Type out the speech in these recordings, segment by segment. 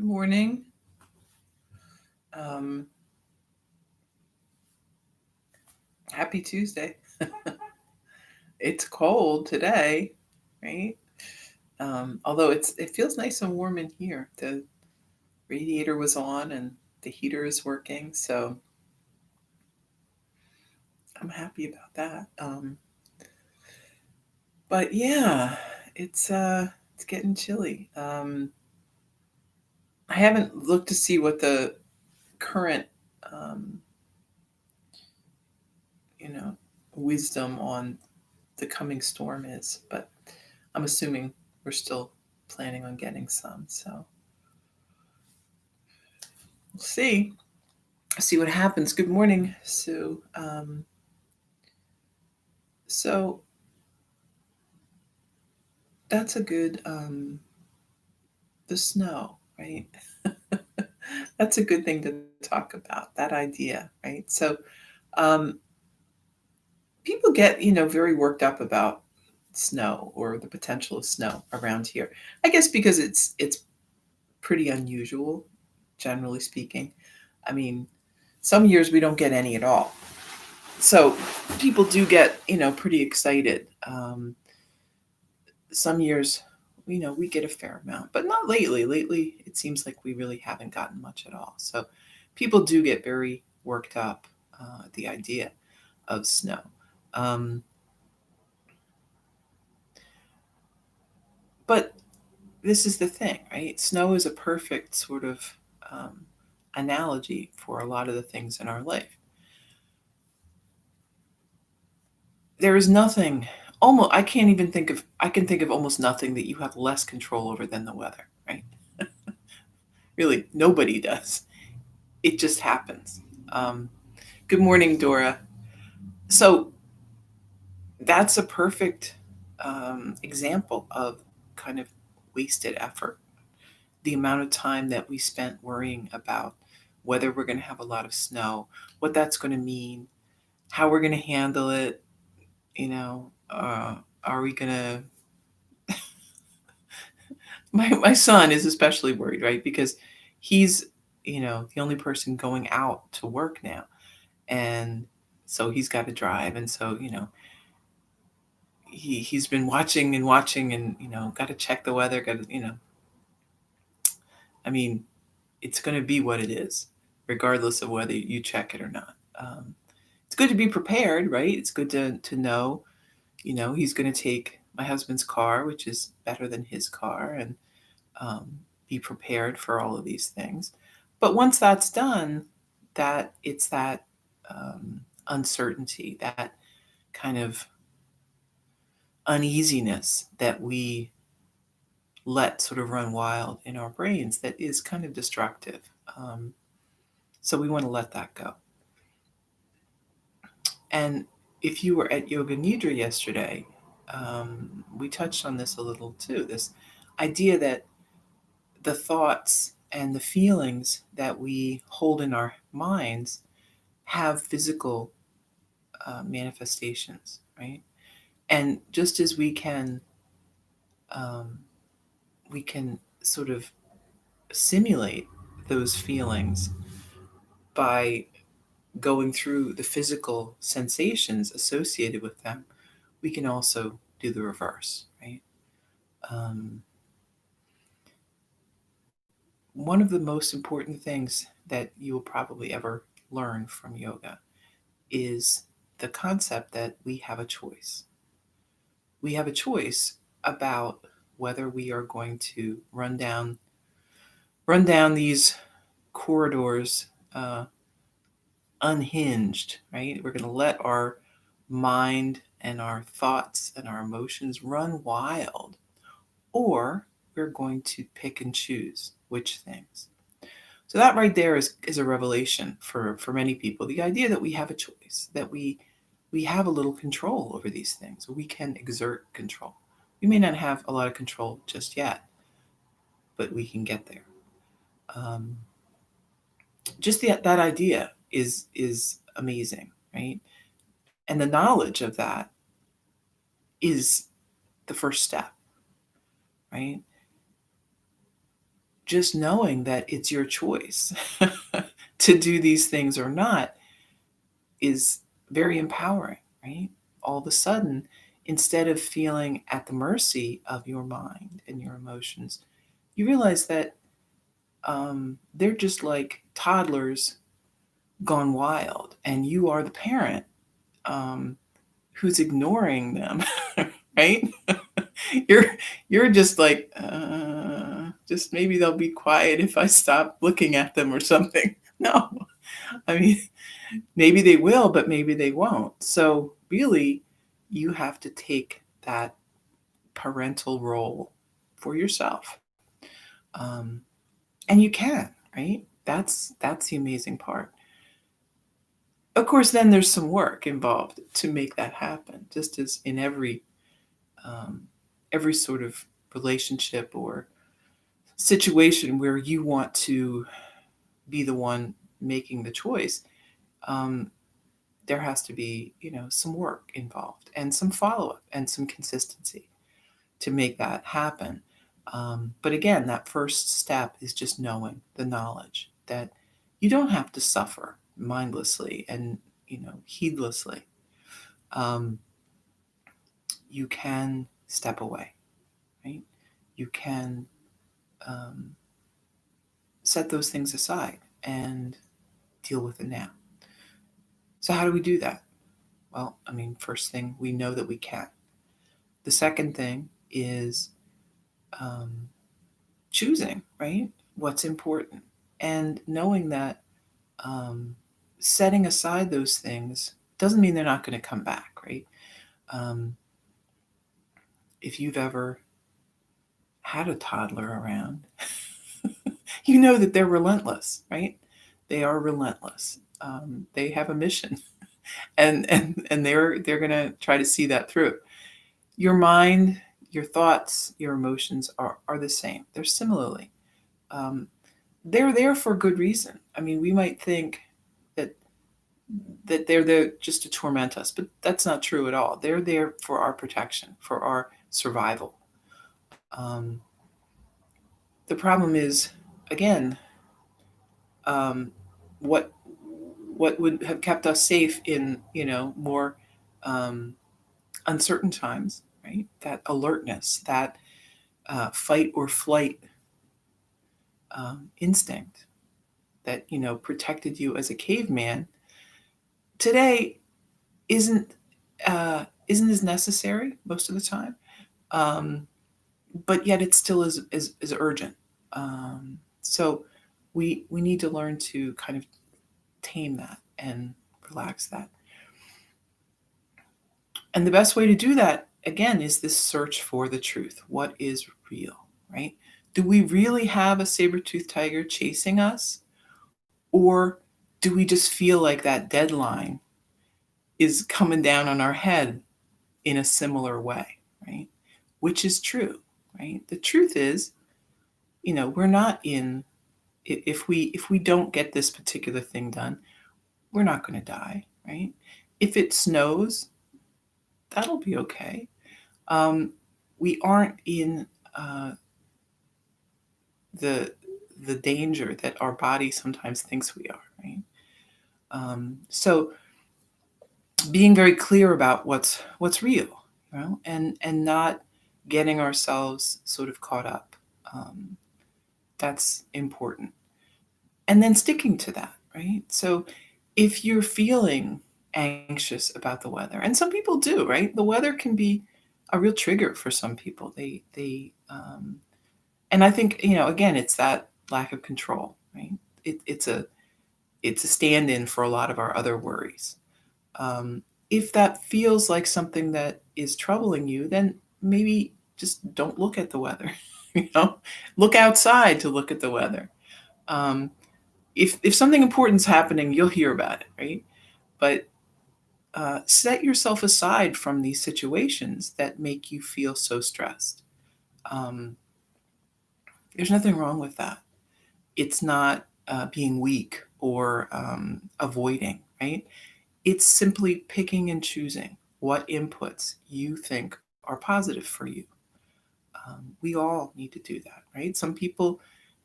Good morning. Um, Happy Tuesday. It's cold today, right? Although it feels nice and warm in here. The radiator was on and the heater is working, so I'm happy about that. But yeah, it's getting chilly. I haven't looked to see what the current um, you know wisdom on the coming storm is, but I'm assuming we're still planning on getting some. So we'll see what happens. Good morning, Sue. So that's a good the snow, right? That's a good thing to talk about. That idea, right? So um, people get very worked up about snow or the potential of snow around here. I guess because it's pretty unusual, generally speaking. I mean, some years we don't get any at all. So people do get, pretty excited. Some years, we get a fair amount, but not lately. Lately, it seems like we really haven't gotten much at all. So people do get very worked up at the idea of snow. Um, but this is the thing, right? Snow is a perfect sort of um, analogy for a lot of the things in our life. There is nothing, almost, I can think of almost nothing that you have less control over than the weather, right? Really, nobody does. It just happens. Um, Good morning, Dora. So that's a perfect example of kind of wasted effort. The amount of time that we spent worrying about whether we're going to have a lot of snow, what that's going to mean, how we're going to handle it, you know, are we going to my son is especially worried, right? Because he's, the only person going out to work now. And so he's got to drive. And so, he's been watching and watching and, got to check the weather, got to, I mean, it's going to be what it is, regardless of whether you check it or not. It's good to be prepared, right? It's good to know, he's going to take my husband's car, which is better than his car, and um, be prepared for all of these things. But once that's done, that it's that uncertainty, that kind of uneasiness that we let sort of run wild in our brains that is kind of destructive. Um, so we want to let that go. And if you were at Yoga Nidra yesterday, we touched on this a little too, this idea that the thoughts and the feelings that we hold in our minds have physical manifestations, right? And just as um, we can sort of simulate those feelings by going through the physical sensations associated with them, we can also do the reverse, right? Um, One of the most important things that you will probably ever learn from yoga is the concept that we have a choice. We have a choice about whether we are going to run down these corridors unhinged, right? We're going to let our mind and our thoughts and our emotions run wild, or we're going to pick and choose which things. So that right there is a revelation for many people. The idea that we have a choice, that we have a little control over these things. We can exert control. We may not have a lot of control just yet, but we can get there. Um, just that idea is amazing, right? And the knowledge of that is the first step, right? just knowing that it's your choice to do these things or not is very empowering, right? All of a sudden, instead of feeling at the mercy of your mind and your emotions, you realize that they're just like toddlers gone wild, and you are the parent um, who's ignoring them, right? you're you're just like, just maybe they'll be quiet if I stop looking at them or something. No, I mean, maybe they will, but maybe they won't. So really, you have to take that parental role for yourself, um, and you can, right? That's the amazing part. Of course, then there's some work involved to make that happen, just as in um, every sort of relationship or situation where you want to be the one making the choice. Um, there has to be, some work involved and some follow up and some consistency to make that happen. But again, that first step is just knowing the knowledge that you don't have to suffer mindlessly and heedlessly. Um, you can step away, right? You can um, set those things aside and deal with it now. So how do we do that? Well, I mean, first thing, we know that we can. The second thing is um, choosing, right? What's important. And knowing that um, setting aside those things doesn't mean they're not going to come back, right? Um, if you've ever had a toddler around, you know that they're relentless, right? They are relentless. They have a mission, and they're going to try to see that through. Your mind, your thoughts, your emotions are the same. They're similarly. Um, they're there for good reason. I mean, we might think that they're there just to torment us, but that's not true at all. They're there for our protection, for our survival. Um, the problem is, again, um, what what would have kept us safe in more um, uncertain times, right? That alertness, that fight or flight instinct that protected you as a caveman today isn't isn't as necessary most of the time, um, but yet it still is urgent. So we need to learn to kind of tame that and relax that. And the best way to do that, again, is this search for the truth. What is real, right? Do we really have a saber-toothed tiger chasing us? Or do we just feel like that deadline is coming down on our head in a similar way, right? Which is true, right? The truth is, we're not in if we don't get this particular thing done, we're not going to die, right? If it snows, that'll be okay. Um, we aren't in uh, the the danger that our body sometimes thinks we are, right? So being very clear about what's real, and not getting ourselves sort of caught up. Um, that's important, and then sticking to that, right? So if you're feeling anxious about the weather, and some people do, right? The weather can be a real trigger for some people. And I think again, it's that lack of control, right? It's a stand-in for a lot of our other worries. If that feels like something that is troubling you, then maybe just don't look at the weather. you know, look outside to look at the weather. Um, if something important's happening, you'll hear about it, right? But set yourself aside from these situations that make you feel so stressed. Um, there's nothing wrong with that. It's not being weak or avoiding, right? It's simply picking and choosing what inputs you think are positive for you. We all need to do that, right? Some people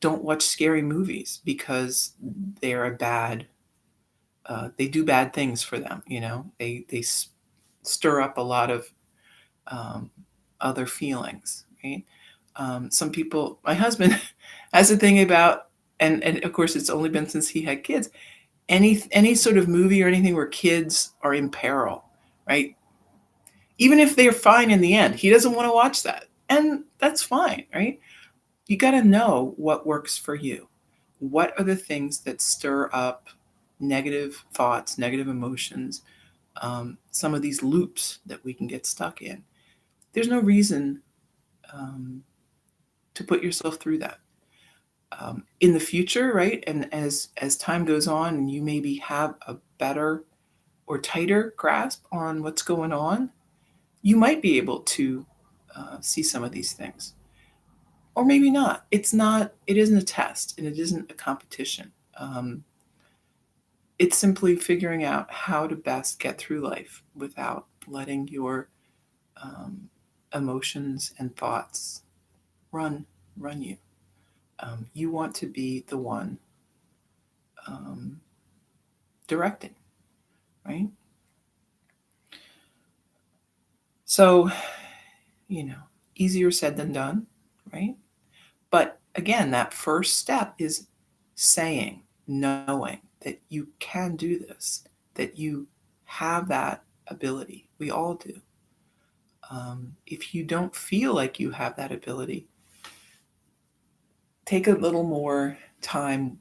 don't watch scary movies because they're a bad they do bad things for them, you know? They stir up a lot of, um, other feelings, right? Some people my husband has a thing about and of course, it's only been since he had kids, any sort of movie or anything where kids are in peril, right? Even if they're fine in the end, he doesn't wanna watch that, and that's fine, right? You gotta know what works for you. What are the things that stir up negative thoughts, negative emotions, some of these loops that we can get stuck in? There's no reason um, to put yourself through that. In the future, right? And as time goes on, and you maybe have a better or tighter grasp on what's going on, you might be able to see some of these things. Or maybe not. It isn't a test and it isn't a competition. It's simply figuring out how to best get through life without letting your um, emotions and thoughts run run you. You want to be the one um, directing, right? So, you know, easier said than done, right? But again, that first step is saying, knowing that you can do this, that you have that ability. We all do. If you don't feel like you have that ability, take a little more time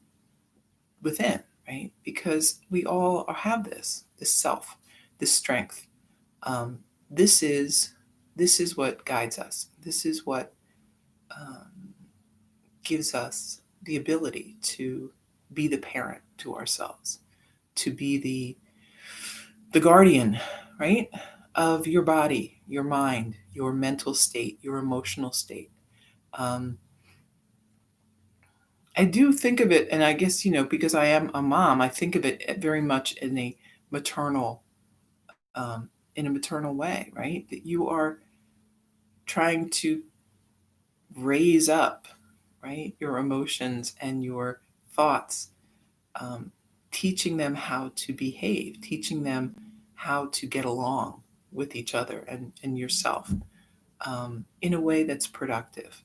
within, right? Because we all have this self, this strength. Um, this is this is what guides us. This is what um, gives us the ability to be the parent to ourselves, to be the guardian, right, of your body, your mind, your mental state, your emotional state. Um, I do think of it, and I guess, because I am a mom, I think of it very much maternal, in a maternal way, right? That you are trying to raise up, right, your emotions and your thoughts, um, teaching them how to behave, teaching them how to get along with each other and yourself in a way that's productive.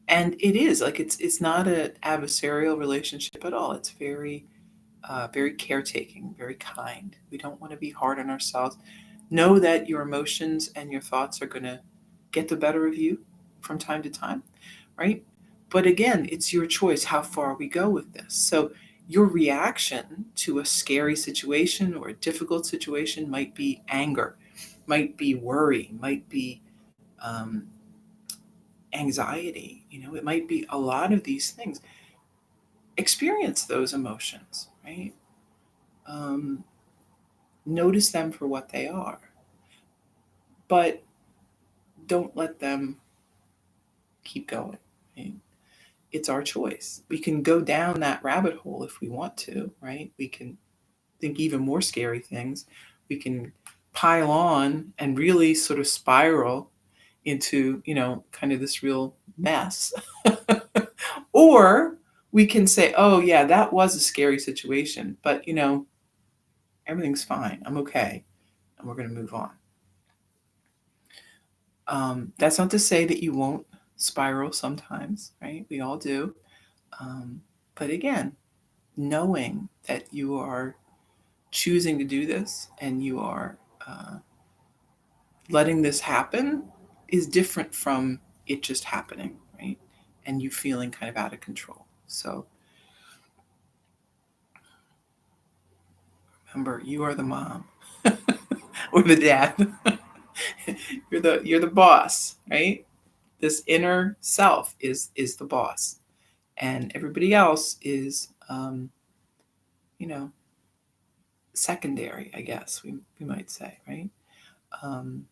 And it is like it's not an adversarial relationship at all. It's very caretaking, very kind. We don't want to be hard on ourselves. Know that your emotions and your thoughts are going to get the better of you from time to time, right? But again, it's your choice how far we go with this. So your reaction to a scary situation or a difficult situation might be anger, might be worry, might be um, anxiety. It might be a lot of these things. Experience those emotions, right? Um, Notice them for what they are, but don't let them keep going. Right? It's our choice. We can go down that rabbit hole if we want to, right? We can think even more scary things. We can pile on and really sort of spiral into, kind of this real mess. Or we can say, oh, yeah, that was a scary situation, but, everything's fine. I'm okay. And we're going to move on. That's not to say that you won't spiral sometimes, right? We all do. But again, knowing that you are choosing to do this and you are letting this happen is different from it just happening, right? And you feeling kind of out of control. So remember, you are the mom or the dad. You're the boss, right? This inner self is the boss, and everybody else is you know secondary, I guess we might say, right? Um,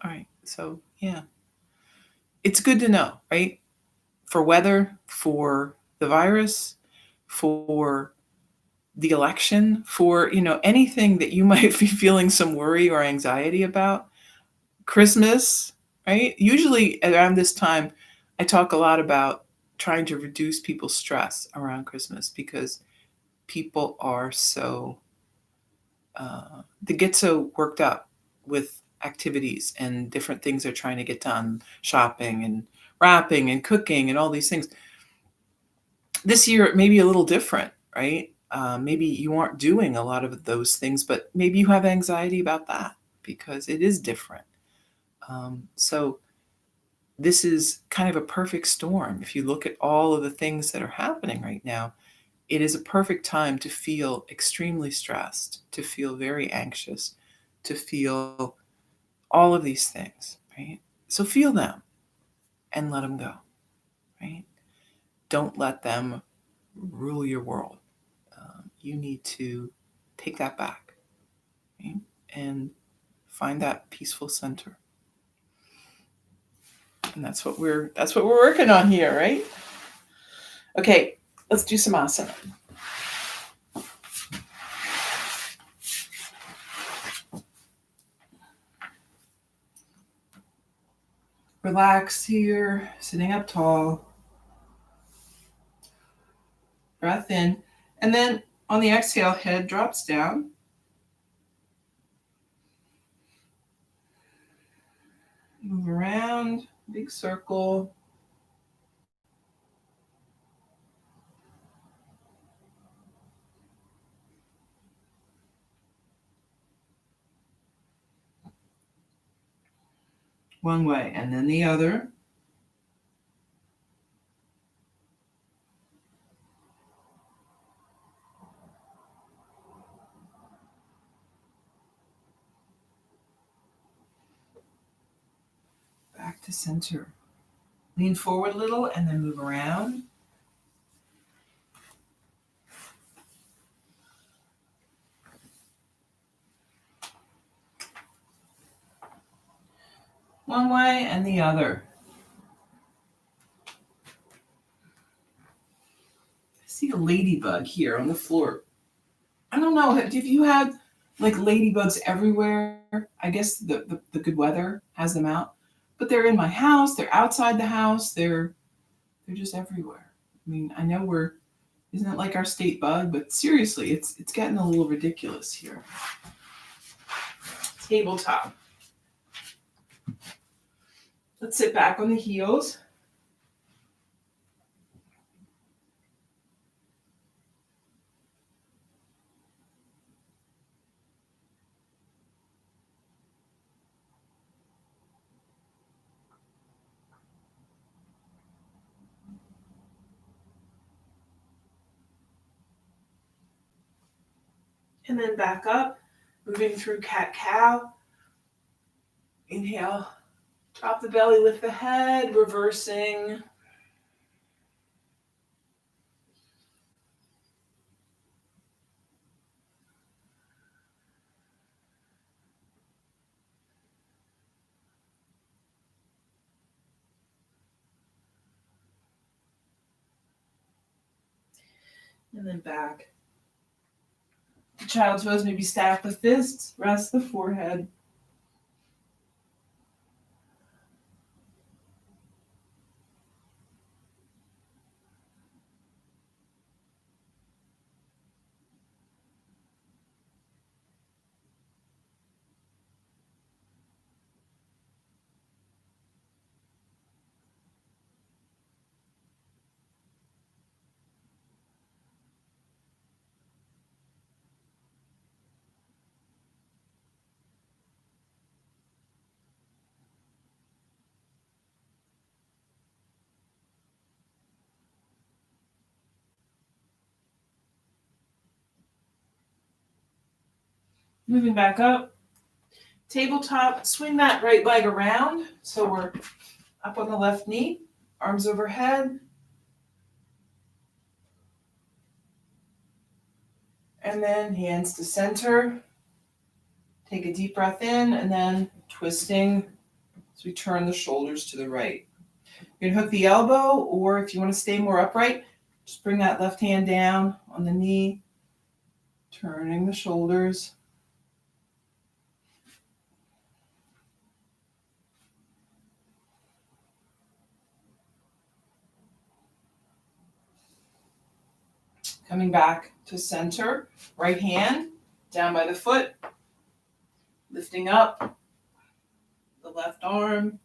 all right, so yeah, it's good to know, right? For weather, for the virus, for the election, for anything that you might be feeling some worry or anxiety about, Christmas, right? Usually around this time, I talk a lot about trying to reduce people's stress around Christmas because people are so they get so worked up with activities and different things they're trying to get done, shopping and wrapping and cooking and all these things. This year, it may be a little different, right? Maybe you aren't doing a lot of those things, but maybe you have anxiety about that because it is different. So this is kind of a perfect storm. If you look at all of the things that are happening right now, it is a perfect time to feel extremely stressed, to feel very anxious, to feel all of these things, right? So feel them and let them go, right? Don't let them rule your world. You need to take that back, right? And find that peaceful center. And that's what we're working on here, right? Okay, let's do some asana. Relax here, sitting up tall. Breath in. And then on the exhale, head drops down. Move around, big circle. One way and then the other. Back to center. Lean forward a little and then move around. One way and the other. I see a ladybug here on the floor. I don't know, have you had like ladybugs everywhere? I guess the good weather has them out. But they're in my house, they're outside the house, they're just everywhere. I mean, I know isn't it like our state bug? But seriously, it's getting a little ridiculous here. Tabletop. Let's sit back on the heels. And then back up, moving through cat-cow. Inhale, drop the belly, lift the head, reversing. And then back. Child's pose, maybe stack the fists, rest the forehead. Moving back up. Tabletop, swing that right leg around. So we're up on the left knee, arms overhead. And then hands to center. Take a deep breath in and then twisting as we turn the shoulders to the right. You can hook the elbow, or if you want to stay more upright, just bring that left hand down on the knee, turning the shoulders. Coming back to center, right hand down by the foot, lifting up the left arm.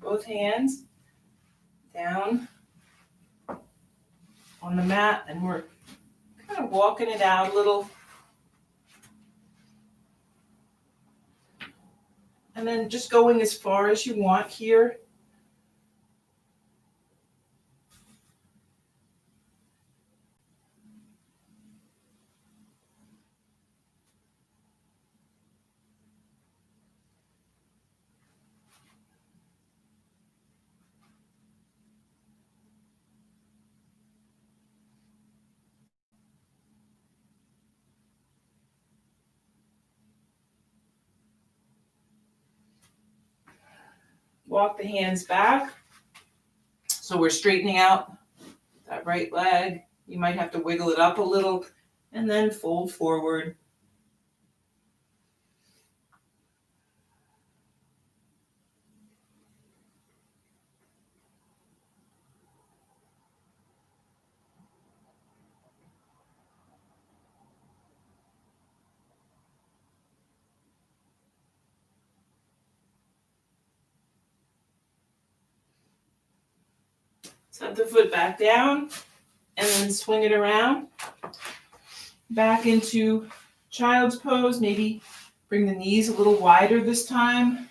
Both hands down on the mat, and we're kind of walking it out a little. And then just going as far as you want here. Walk the hands back. So we're straightening out that right leg. You might have to wiggle it up a little and then fold forward. Set the foot back down and then swing it around. Back into child's pose. Maybe bring the knees a little wider this time.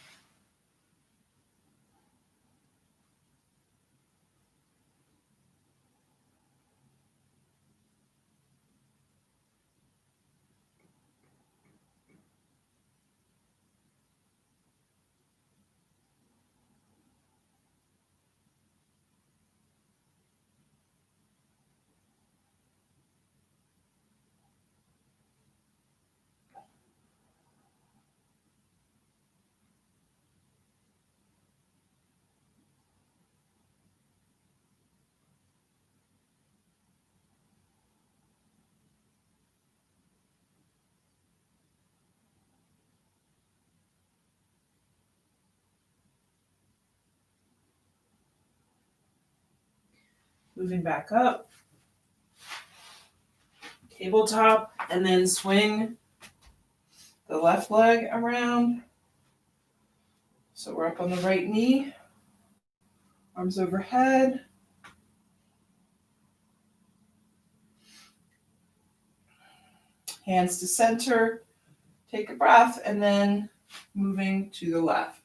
Moving back up. Tabletop, and then swing the left leg around. So we're up on the right knee, arms overhead. Hands to center. Take a breath, and then moving to the left.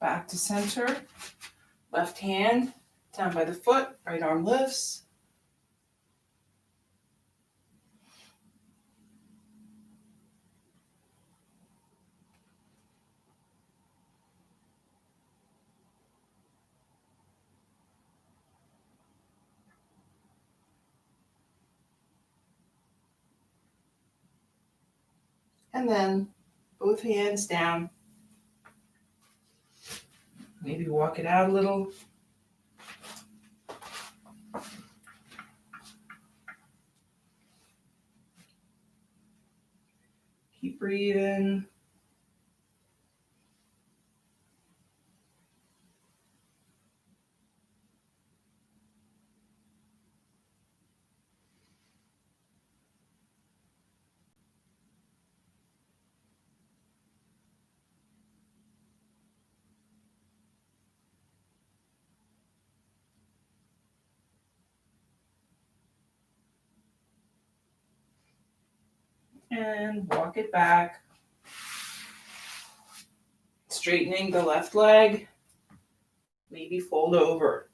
Back to center. Left hand down by the foot, right arm lifts. And then both hands down. Maybe walk it out a little. Keep breathing. And walk it back. Straightening the left leg. Maybe fold over.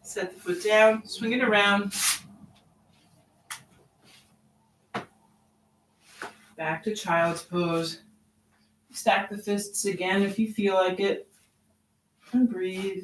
Set the foot down, swing it around. Back to child's pose. Stack the fists again if you feel like it. And breathe.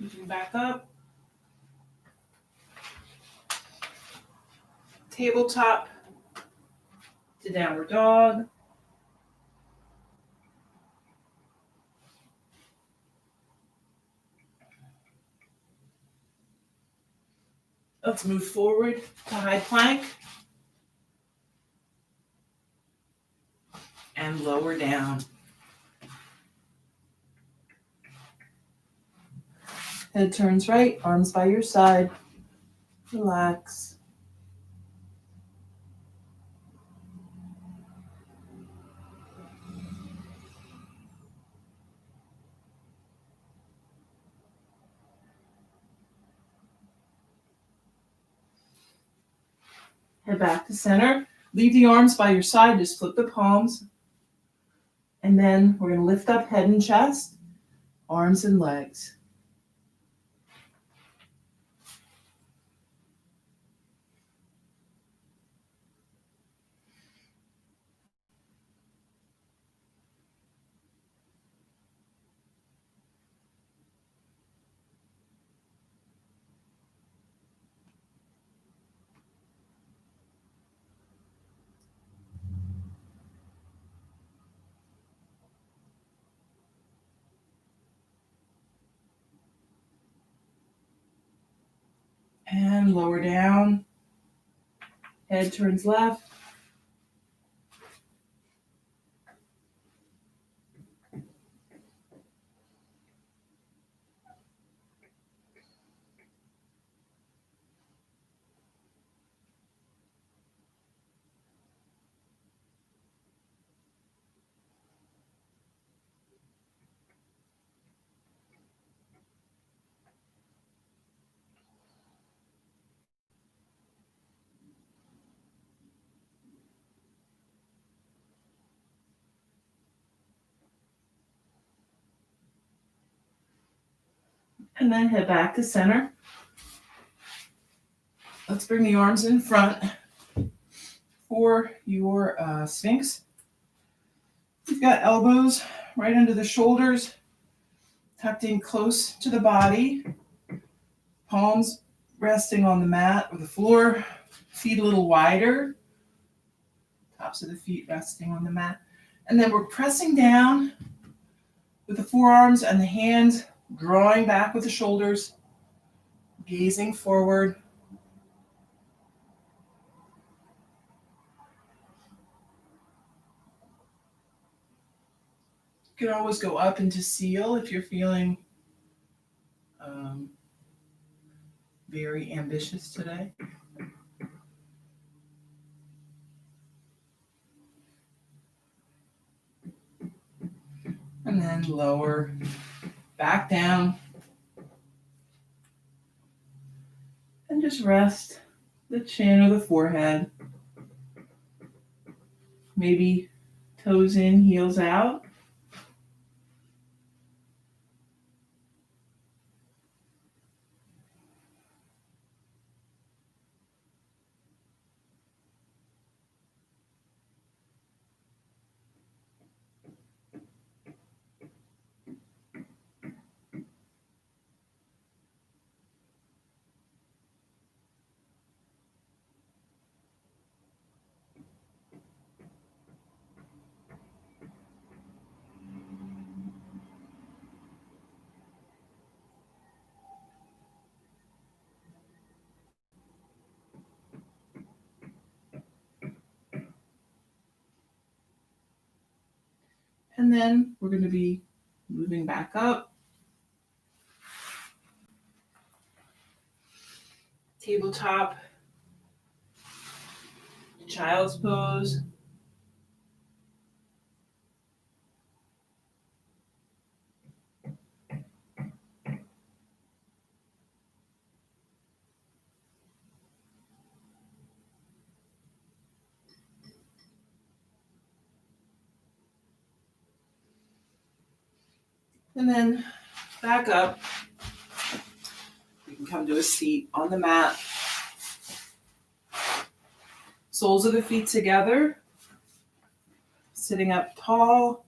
Moving back up. Tabletop to downward dog. Let's move forward to high plank. And lower down. Head turns right, arms by your side. Relax. Head back to center. Leave the arms by your side, just flip the palms. And then we're going to lift up head and chest, arms and legs. And lower down. Head turns left. And then head back to center. Let's bring the arms in front for your Sphinx. You've got elbows right under the shoulders, tucked in close to the body. Palms resting on the mat or the floor. Feet a little wider. Tops of the feet resting on the mat. And then we're pressing down with the forearms and the hands, drawing back with the shoulders, gazing forward. You can always go up into seal if you're feeling very ambitious today. And then lower, back down. And just rest the chin or the forehead. Maybe toes in, heels out. And then we're going to be moving back up. Tabletop, child's pose. And then back up. You can come to a seat on the mat. Soles of the feet together. Sitting up tall.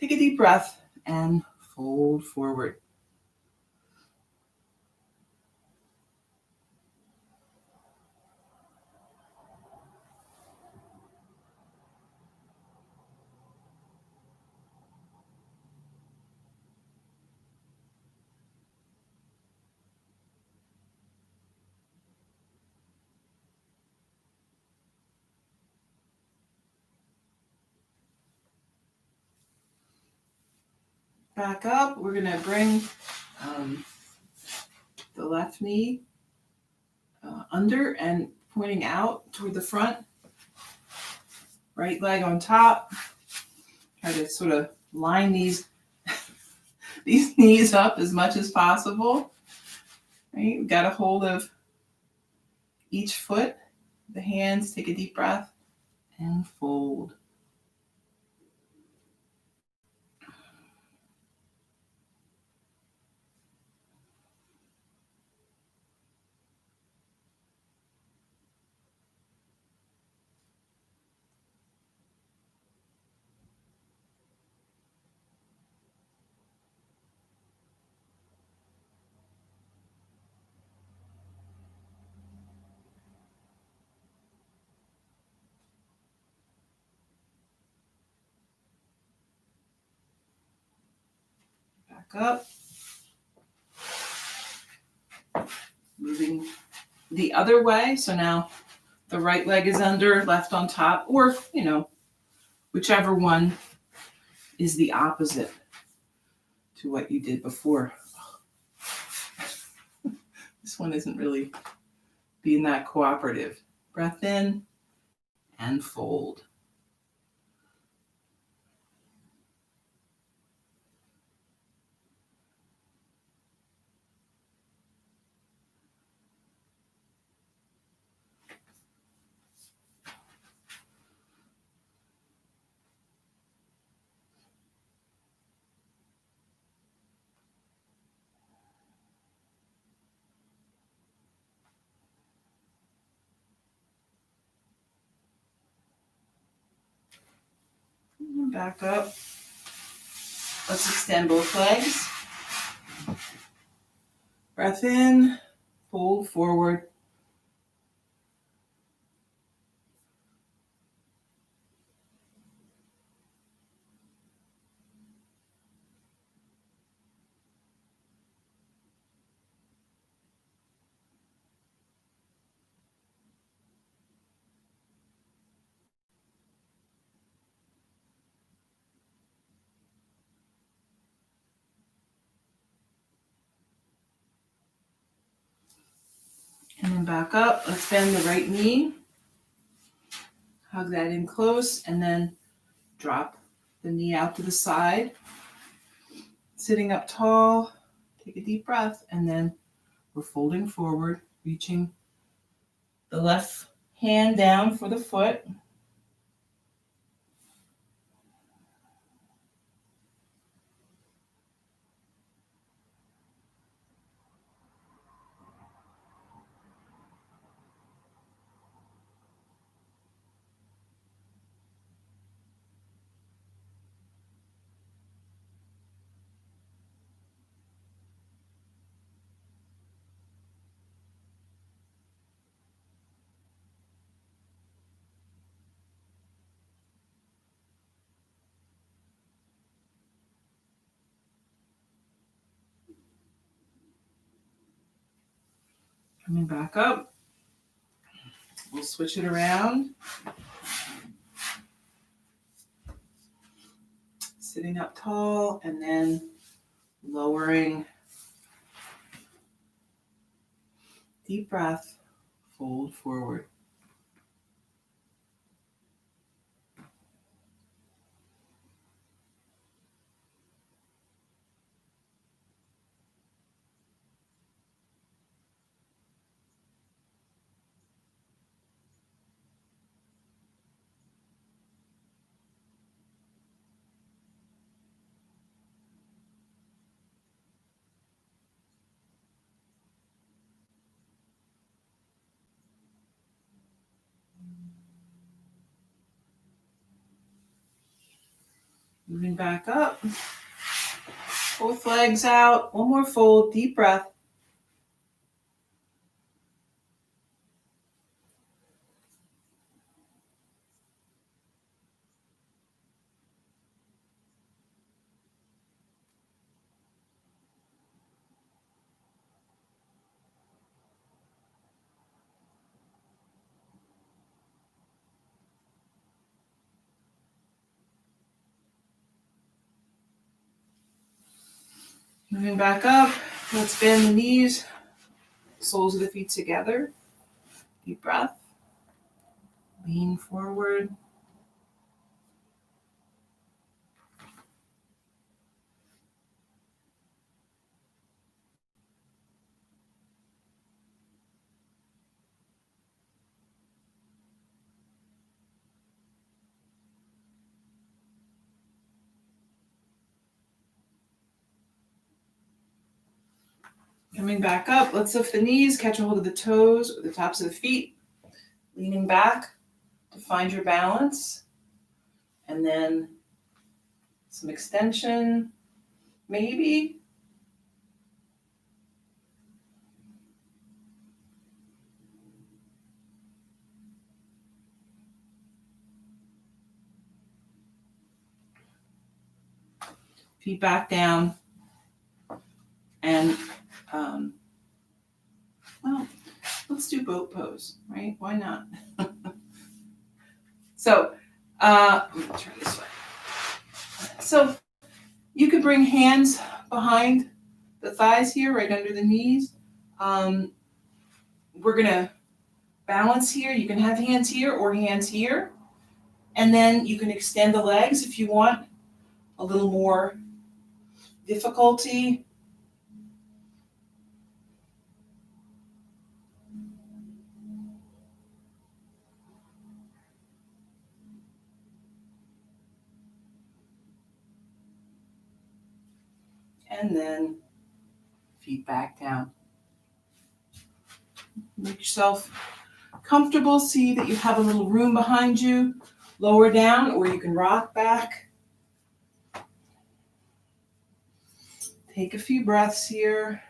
Take a deep breath and fold forward. Back up. We're going to bring the left knee under and pointing out toward the front. Right leg on top. Try to sort of line these knees up as much as possible. Right? We've got a hold of each foot. The hands, take a deep breath and fold. Back up. Moving the other way. So now the right leg is under, left on top, or, whichever one is the opposite to what you did before. This one isn't really being that cooperative. Breath in and fold. Back up. Let's extend both legs. Breath in, fold forward. And then back up. Let's bend the right knee. Hug that in close and then drop the knee out to the side. Sitting up tall. Take a deep breath and then we're folding forward, reaching the left hand down for the foot. Coming back up. We'll switch it around. Sitting up tall and then lowering. Deep breath, fold forward. Moving back up. Both legs out. One more fold. Deep breath. Moving back up. Let's bend the knees. Soles of the feet together. Deep breath. Lean forward. Coming back up, let's lift the knees, catch a hold of the toes or the tops of the feet. Leaning back to find your balance. And then some extension, maybe. Feet back down. And, well, let's do boat pose, right? Why not? So, I'm going to turn this way. So, you could bring hands behind the thighs here, right under the knees. We're going to balance here. You can have hands here or hands here. And then you can extend the legs if you want a little more difficulty. And then feet back down. Make yourself comfortable. See that you have a little room behind you. Lower down, or you can rock back. Take a few breaths here.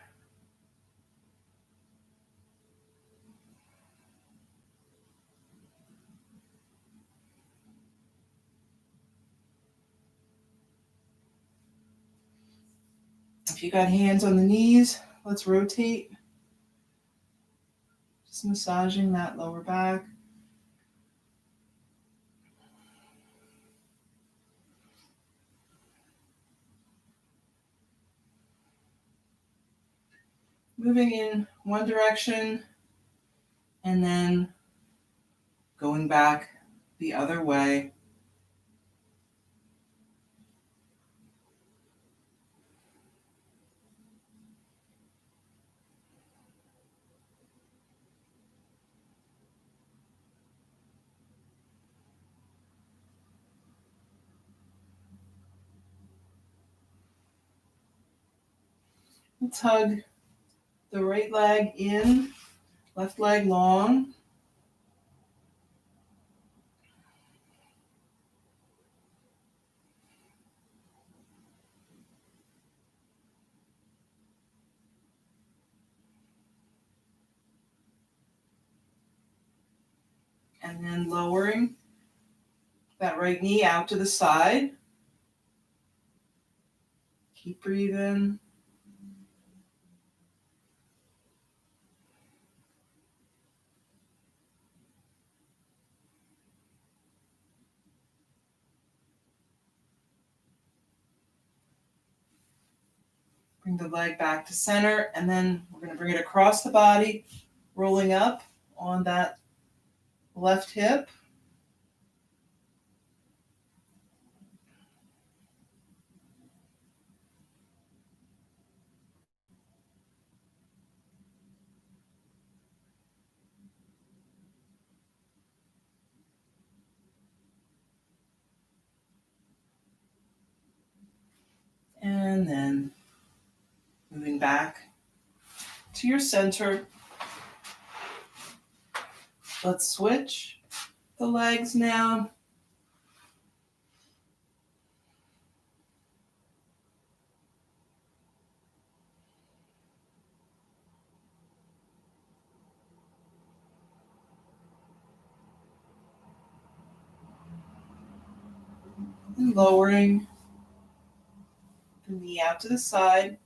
If you got hands on the knees, let's rotate. Just massaging that lower back. Moving in one direction and then going back the other way. Let's hug the right leg in, left leg long. And then lowering that right knee out to the side. Keep breathing. Bring the leg back to center, and then we're going to bring it across the body, rolling up on that left hip. And then moving back to your center. Let's switch the legs now. And lowering the knee out to the side.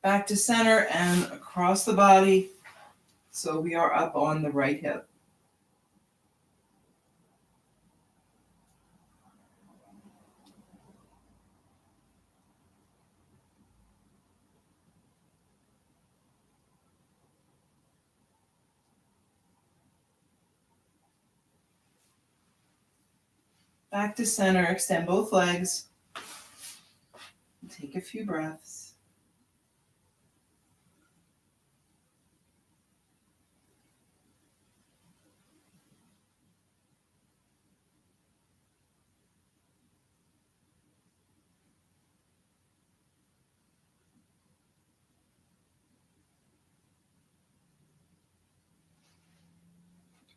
Back to center and across the body. So we are up on the right hip. Back to center, extend both legs. Take a few breaths.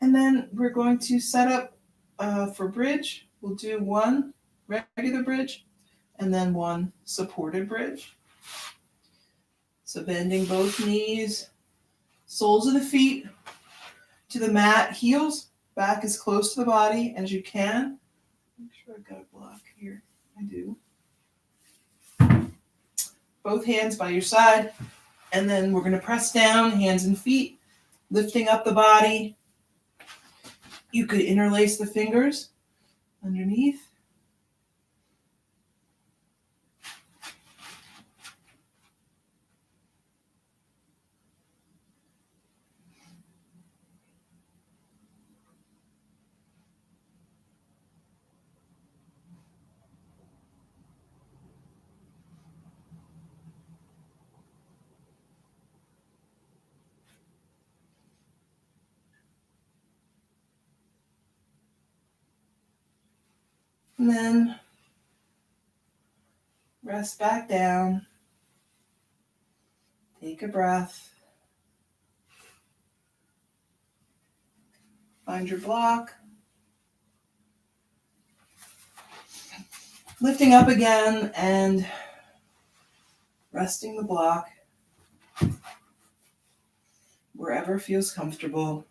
And then we're going to set up for bridge. We'll do one regular bridge and then one supported bridge. So bending both knees, soles of the feet to the mat, heels back as close to the body as you can. Make sure I've got a block here. I do. Both hands by your side. And then we're going to press down, hands and feet, lifting up the body. You could interlace the fingers underneath. And then rest back down. Take a breath. Find your block. Lifting up again and resting the block wherever feels comfortable.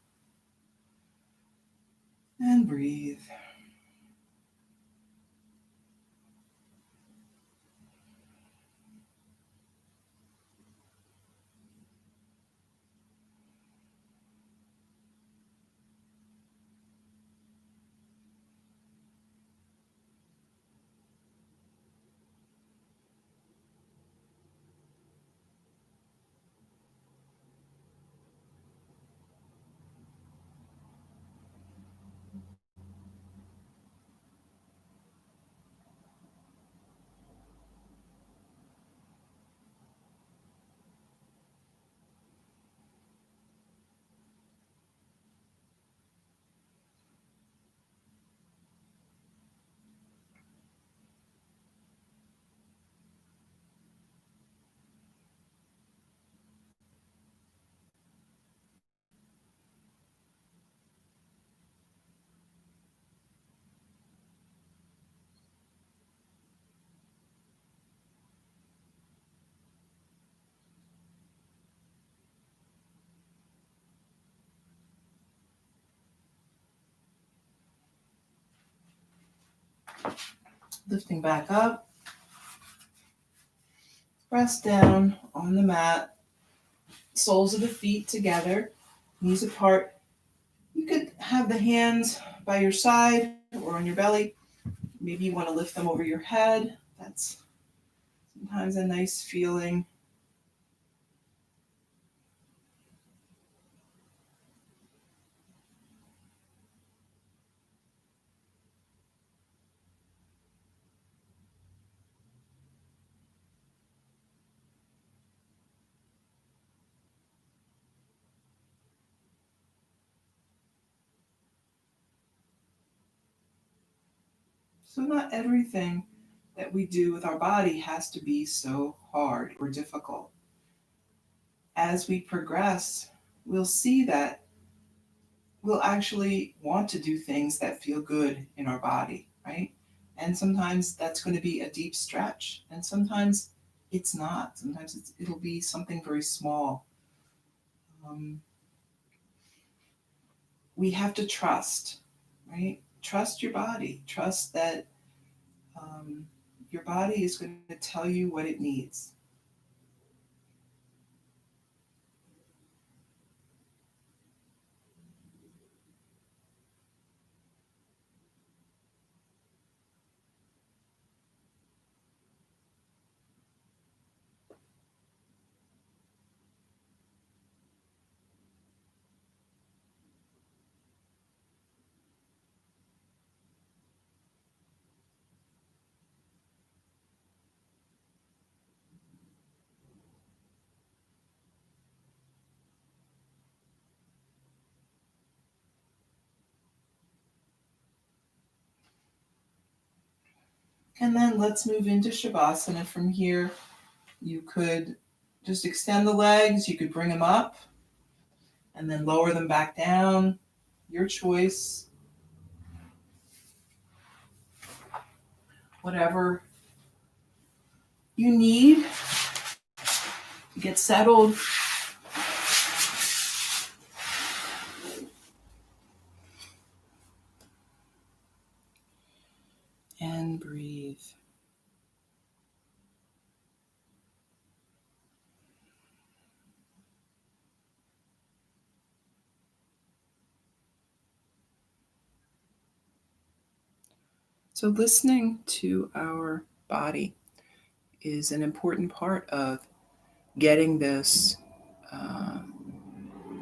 And breathe. Lifting back up. Press down on the mat, soles of the feet together, knees apart. You could have the hands by your side or on your belly. Maybe you want to lift them over your head. That's sometimes a nice feeling. So, not everything that we do with our body has to be so hard or difficult. As we progress, we'll see that we'll actually want to do things that feel good in our body, right? And sometimes that's going to be a deep stretch, and sometimes it's not. Sometimes it'll be something very small. Um, we have to trust, right? Trust your body. Trust that um, your body is going to tell you what it needs. And then let's move into Shavasana from here. You could just extend the legs, you could bring them up and then lower them back down. Your choice, whatever you need to get settled. And breathe. So, listening to our body is an important part of getting this uh,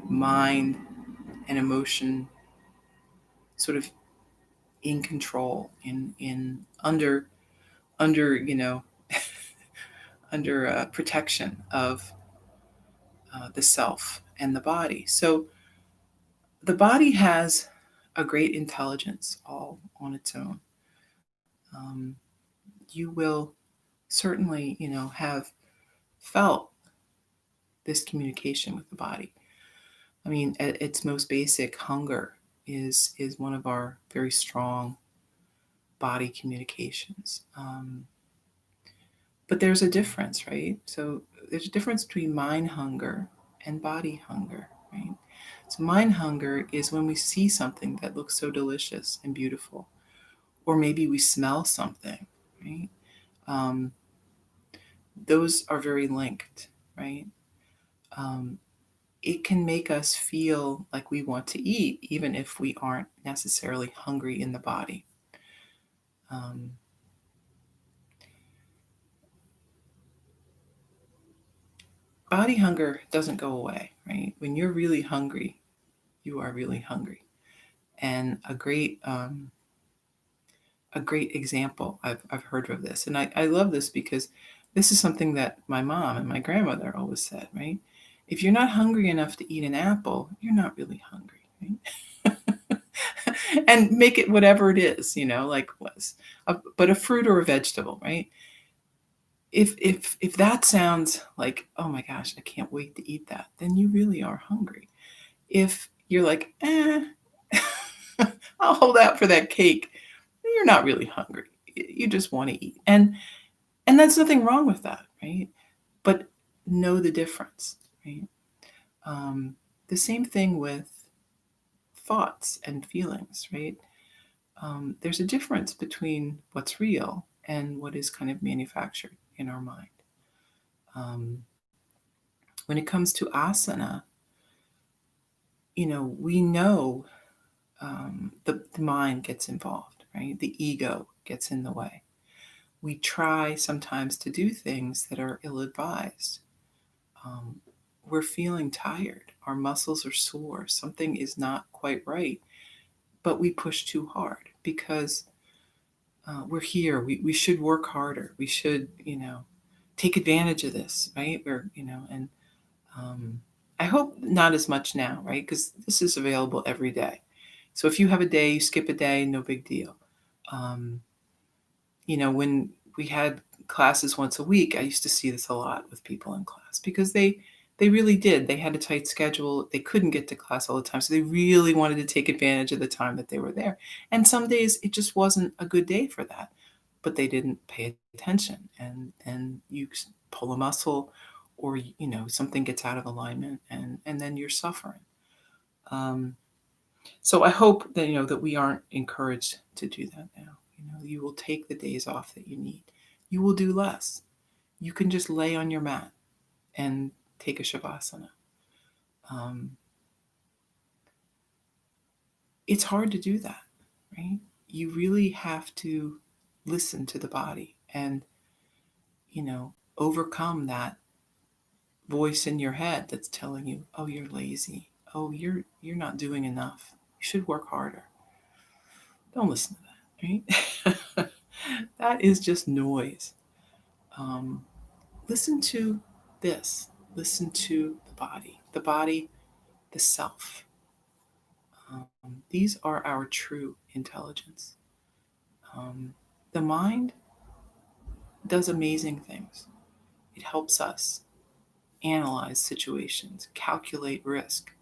mind and emotion sort of in control, in under under protection of the self and the body. So the body has a great intelligence all on its own. Um, you will certainly, have felt this communication with the body. I mean, at its most basic, hunger is one of our very strong body communications. But there's a difference, right? So there's a difference between mind hunger and body hunger, right? So mind hunger is when we see something that looks so delicious and beautiful, or maybe we smell something, right? Um, those are very linked, right? Um, it can make us feel like we want to eat, even if we aren't necessarily hungry in the body. Um, Body hunger doesn't go away, right? When you're really hungry, you are really hungry. And a great example I've heard of this, and I love this because this is something that my mom and my grandmother always said, right? If you're not hungry enough to eat an apple, you're not really hungry, right? And make it whatever it is, like but a fruit or a vegetable, right? If that sounds like, oh my gosh, I can't wait to eat that, then you really are hungry. If you're like, I'll hold out for that cake, you're not really hungry. You just want to eat. And that's nothing wrong with that, right? But know the difference, right? Um, the same thing with thoughts and feelings, right? There's a difference between what's real and what is kind of manufactured in our mind. Um, when it comes to asana, we know the mind gets involved, right? The ego gets in the way. We try sometimes to do things that are ill advised. Um, we're feeling tired. Our muscles are sore. Something is not quite right. But we push too hard because we're here. We should work harder. We should, take advantage of this, right? And um, I hope not as much now, right? Because this is available every day. So if you have a day, you skip a day, no big deal. Um, when we had classes once a week, I used to see this a lot with people in class because they really did. They had a tight schedule. They couldn't get to class all the time. So they really wanted to take advantage of the time that they were there. And some days it just wasn't a good day for that. But they didn't pay attention. And you pull a muscle or something gets out of alignment and then you're suffering. Um, so I hope that that we aren't encouraged to do that now. You will take the days off that you need. You will do less. You can just lay on your mat and take a shavasana. Um, it's hard to do that, right? You really have to listen to the body and overcome that voice in your head that's telling you, "Oh, you're lazy. Oh, you're not doing enough. You should work harder." Don't listen to that, right? That is just noise. Um, listen to this. Listen to the body, the self. These are our true intelligence. Um, the mind does amazing things. It helps us analyze situations, calculate risk,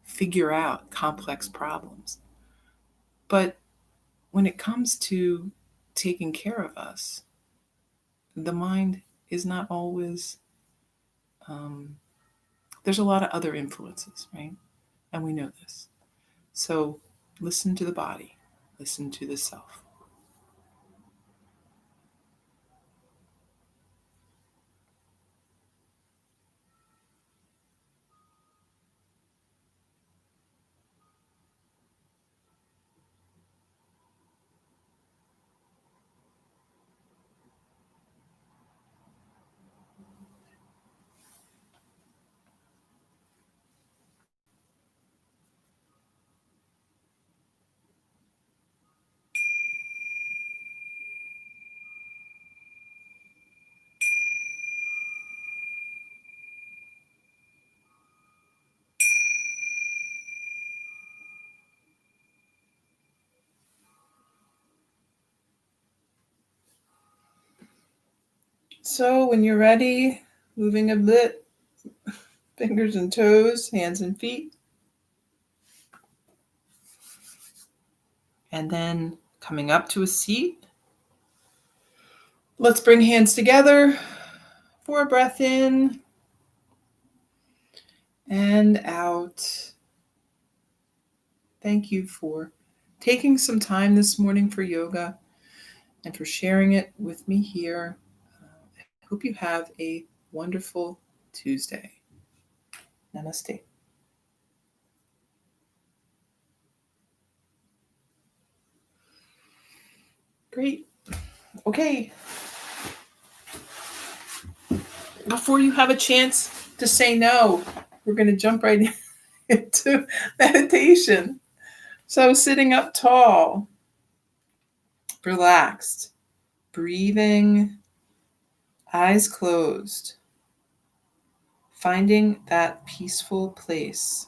figure out complex problems. But when it comes to taking care of us, the mind is not always, um, there's a lot of other influences, right? And we know this. So listen to the body, listen to the self. So when you're ready, moving a bit, fingers and toes, hands and feet. And then coming up to a seat. Let's bring hands together for a breath in and out. Thank you for taking some time this morning for yoga and for sharing it with me here. I hope you have a wonderful Tuesday. Namaste. Great. Okay. Before you have a chance to say no, we're going to jump right into meditation. So, sitting up tall, relaxed, breathing, eyes closed, finding that peaceful place.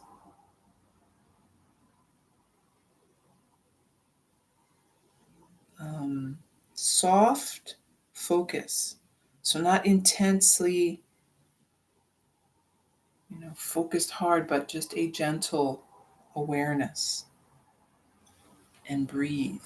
Um, soft focus. So, not intensely, focused hard, but just a gentle awareness. And breathe.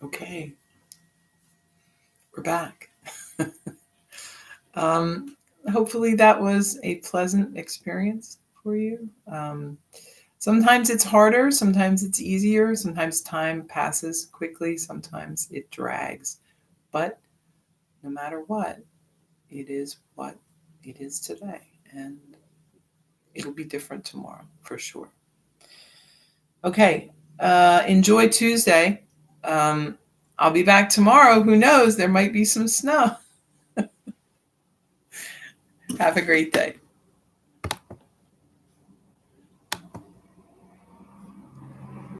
Okay, we're back. Hopefully that was a pleasant experience for you. Sometimes it's harder, sometimes it's easier, sometimes time passes quickly, sometimes it drags. But no matter what it is today. And it'll be different tomorrow for sure. Okay, enjoy Tuesday. I'll be back tomorrow. Who knows? There might be some snow. Have a great day.